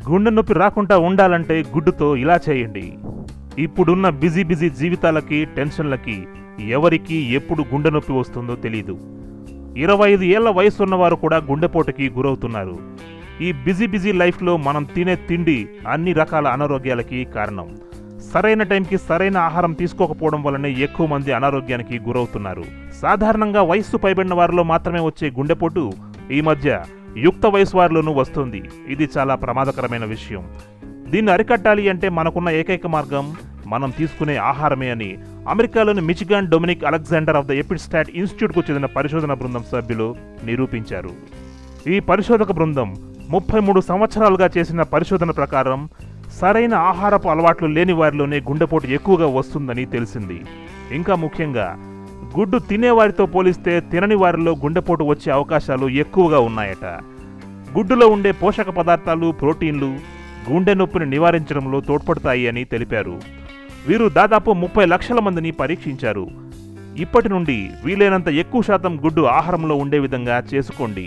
గుండె నొప్పి రాకుండా ఉండాలంటే గుడ్డుతో ఇలా చేయండి. ఇప్పుడున్న బిజీ జీవితాలకి, టెన్షన్లకి ఎవరికి ఎప్పుడు గుండె నొప్పి వస్తుందో తెలీదు. 25 ఏళ్ల వయసు ఉన్నవారు కూడా గుండెపోటుకి గురవుతున్నారు. ఈ బిజీ లైఫ్లో మనం తినే తిండి అన్ని రకాల అనారోగ్యాలకి కారణం. సరైన టైంకి సరైన ఆహారం తీసుకోకపోవడం వల్లనే ఎక్కువ మంది అనారోగ్యానికి గురవుతున్నారు. సాధారణంగా వయస్సు పైబడిన వారిలో మాత్రమే వచ్చే గుండెపోటు ఈ మధ్య యుక్త వయసు వారిలోనూ వస్తుంది. ఇది చాలా ప్రమాదకరమైన విషయం. దీన్ని అరికట్టాలి అంటే మనకున్న ఏకైక మార్గం మనం తీసుకునే ఆహారమే అని అమెరికాలోని Michigan Dominic Alexander of the EpidStat ఇన్స్టిట్యూట్కు చెందిన పరిశోధన బృందం సభ్యులు నిరూపించారు. ఈ పరిశోధక బృందం 33 సంవత్సరాలుగా చేసిన పరిశోధన ప్రకారం సరైన ఆహారపు అలవాట్లు లేని వారిలోనే గుండెపోటు ఎక్కువగా వస్తుందని తెలిసింది. ఇంకా ముఖ్యంగా గుడ్డు తినేవారితో పోలిస్తే తినని వారిలో గుండెపోటు వచ్చే అవకాశాలు ఎక్కువగా ఉన్నాయట. గుడ్డులో ఉండే పోషక పదార్థాలు, ప్రోటీన్లు గుండె నొప్పిని నివారించడంలో తోడ్పడతాయి అని తెలిపారు. వీరు దాదాపు 30 లక్షల మందిని పరీక్షించారు. ఇప్పటి నుండి వీలైనంత ఎక్కువ శాతం గుడ్డు ఆహారంలో ఉండే విధంగా చేసుకోండి.